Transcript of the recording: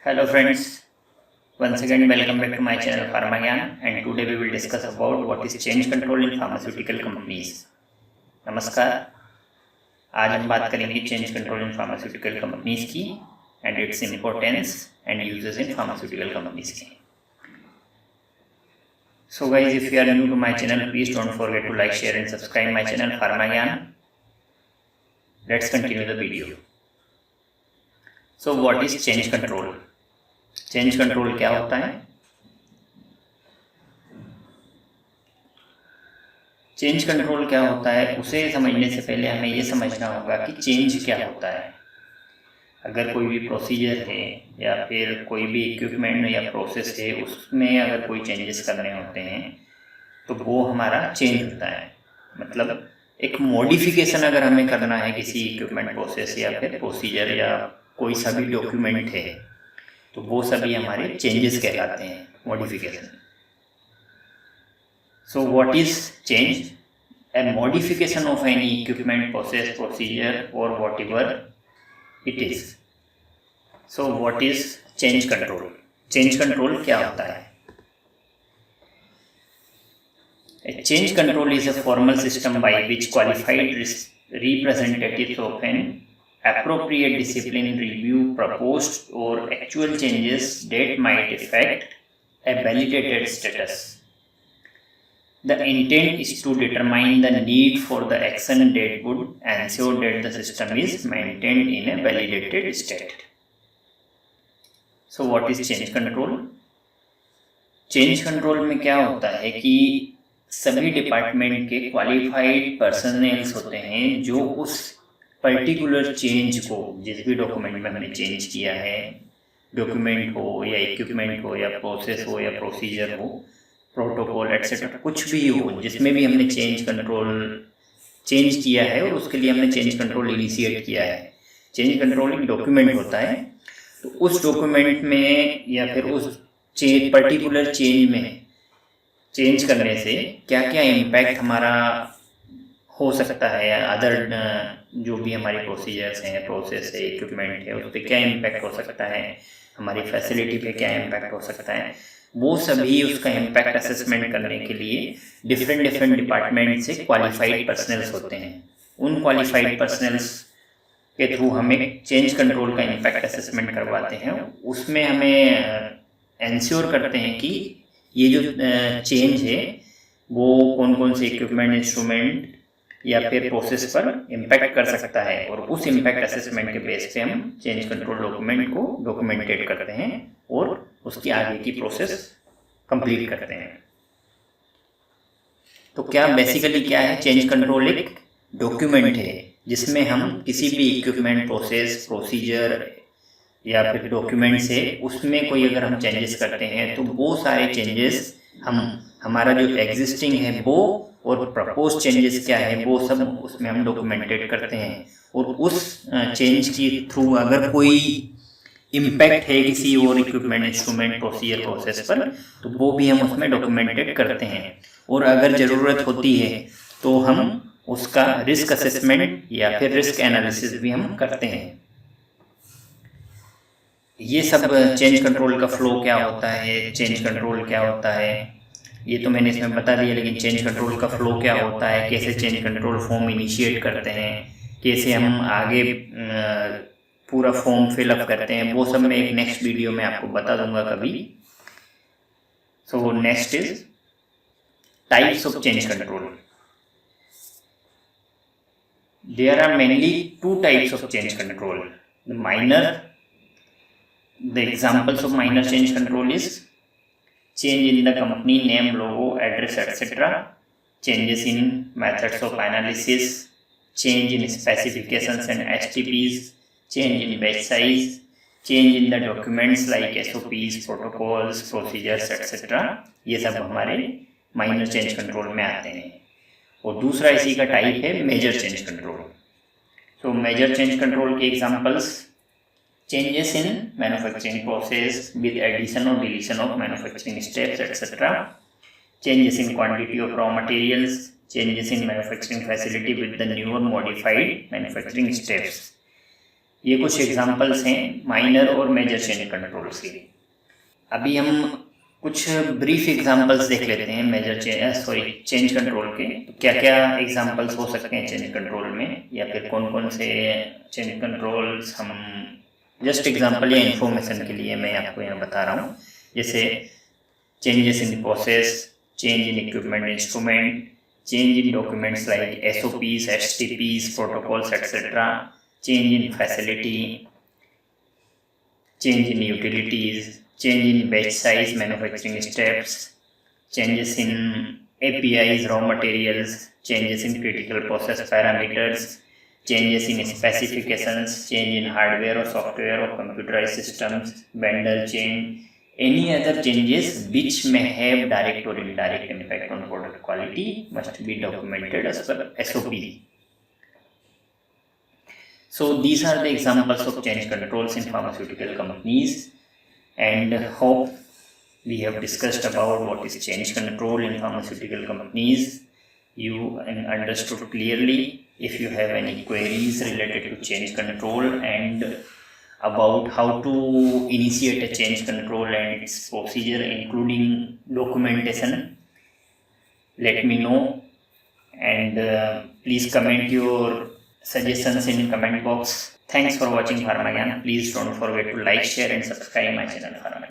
Hello friends, once again welcome back to my channel Pharmagyan, and today we will discuss about what is change control in pharmaceutical companies. नमस्कार, आज हम बात करेंगे change control in pharmaceutical companies की and its importance and uses in pharmaceutical companies की. So guys, if you are new to my channel, please don't forget to like, share and subscribe my channel Pharmagyan. Let's continue the video. So what is change control? Change control क्या होता है? Change control क्या होता है उसे समझने से पहले हमें ये समझना होगा कि चेंज क्या होता है. अगर कोई भी प्रोसीजर है या फिर कोई भी इक्विपमेंट या प्रोसेस है, उसमें अगर कोई चेंजेस करने होते हैं तो वो हमारा चेंज होता है. मतलब एक मॉडिफिकेशन अगर हमें करना है किसी इक्विपमेंट, प्रोसेस या फिर प्रोसीजर या कोई सा भी डॉक्यूमेंट है, तो वो सभी हमारे चेंजेस कहलाते हैं, modification. So what is change? A modification of any equipment, process, procedure और whatever it is. So what is change control? Change control क्या होता है? A change control is a formal system by which qualified representatives of an appropriate discipline review proposed or actual changes that might affect a validated status. The intent is to determine the need for the action that would ensure that the system is maintained in a validated state. So what is change control? Change control में क्या होता है कि सभी department के qualified personnels होते हैं जो उस पर्टिकुलर चेंज को, जिस भी डॉक्यूमेंट में हमने चेंज किया है, डॉक्यूमेंट हो या इक्विपमेंट हो या प्रोसेस हो या प्रोसीजर हो, प्रोटोकॉल एटसेट्रा, कुछ भी हो जिसमें भी हमने चेंज किया है और उसके लिए हमने चेंज कंट्रोल इनिशिएट किया है. चेंज कंट्रोल एक डॉक्यूमेंट होता है, तो उस डॉक्यूमेंट में या फिर उस पर्टिकुलर चेंज में चेंज करने से क्या क्या इम्पैक्ट हमारा हो सकता है, अदर जो भी हमारी प्रोसीजर्स हैं, प्रोसेस है, इक्विपमेंट है, उस पर क्या इम्पैक्ट हो सकता है, हमारी फैसिलिटी पे क्या इम्पैक्ट हो सकता है, वो सभी उसका इम्पैक्ट असेसमेंट करने के लिए डिफरेंट डिपार्टमेंट से क्वालिफाइड पर्सनल्स होते हैं. उन क्वालिफाइड पर्सनल्स के थ्रू हमें चेंज कंट्रोल का इम्पैक्ट असेसमेंट करवाते हैं. उसमें हमें इंश्योर करते हैं कि ये जो चेंज है वो कौन कौन से इक्विपमेंट, इंस्ट्रूमेंट या फिर प्रोसेस पर इम्पैक्ट कर सकता है, और उस इम्पैक्ट असेसमेंट के बेस पे हम चेंज कंट्रोल डॉक्यूमेंट को डॉक्यूमेंटेड करते हैं और उसकी आगे की प्रोसेस कंप्लीट करते हैं. तो क्या बेसिकली क्या है? चेंज कंट्रोल एक डॉक्यूमेंट है जिसमें हम किसी भी इक्विपमेंट, प्रोसेस, प्रोसीजर या फिर डॉक्यूमेंट से उसमें कोई अगर हम चेंजेस करते हैं तो वो सारे चेंजेस हमारा जो एग्जिस्टिंग है वो और प्रपोज चेंजेस क्या है वो सब उसमें हम डॉक्यूमेंटेड करते हैं. और उस चेंज की थ्रू अगर कोई इम्पैक्ट है किसी और इक्विपमेंट, इंस्ट्रूमेंट, प्रोसीजर, प्रोसेस पर, तो वो भी हम उसमें डॉक्यूमेंटेड करते हैं. और अगर ज़रूरत होती है तो हम उसका रिस्क असेसमेंट या फिर रिस्क एनालिसिस भी हम करते हैं. ये सब चेंज कंट्रोल का फ्लो क्या होता है, चेंज कंट्रोल क्या होता है, ये तो मैंने इसमें बता दिया. लेकिन चेंज कंट्रोल का फ्लो क्या होता है, कैसे चेंज कंट्रोल फॉर्म इनिशिएट करते हैं, कैसे हम आगे पूरा फॉर्म फिलअप करते हैं, वो सब मैं एक नेक्स्ट वीडियो में आपको बता दूंगा कभी. So next is types of change control. There are mainly two types of change control. The examples of minor change control is change in the company name, logo, address, etc. Changes in methods of analysis, change in specifications and STPs, change in batch size, change in the documents like SOPs, protocols, procedures, etc. ये सब हमारे minor change control में आते हैं. और दूसरा इसी का टाइप है major change control. So major change control के examples: changes in manufacturing process with addition or deletion of manufacturing steps, etc. Changes in quantity of raw materials, changes in manufacturing facility with the new or modified manufacturing steps, ये कुछ examples हैं minor और major change controls के। अभी हम कुछ brief examples देख लेते हैं चेंज कंट्रोल के। तो क्या क्या एग्जांपल्स हो सकते हैं चेंज कंट्रोल में, या फिर कौन कौन से चेंज कंट्रोल्स हम जस्ट एग्जांपल या इन्फॉर्मेशन के लिए मैं आपको यहाँ बता रहा हूँ। जैसे changes in process, change in equipment instrument, change in documents like SOPs, STPs, protocols, etc., change in facility, change in utilities, change in batch size, manufacturing steps, changes in APIs, raw materials, changes in critical process parameters, changes in specifications, change in hardware or software or computerized systems, vendor change, any other changes which may have direct or indirect impact on product quality must be documented as per SOP. So these are the examples of change controls in pharmaceutical companies, and hope we have discussed about what is change control in pharmaceutical companies. You understood clearly. If you have any queries related to change control and about how to initiate a change control and its procedure including documentation, let me know, and please comment your suggestions in comment box. Thanks for watching Pharmagyan. Please don't forget to like, share and subscribe my channel Pharmagyan.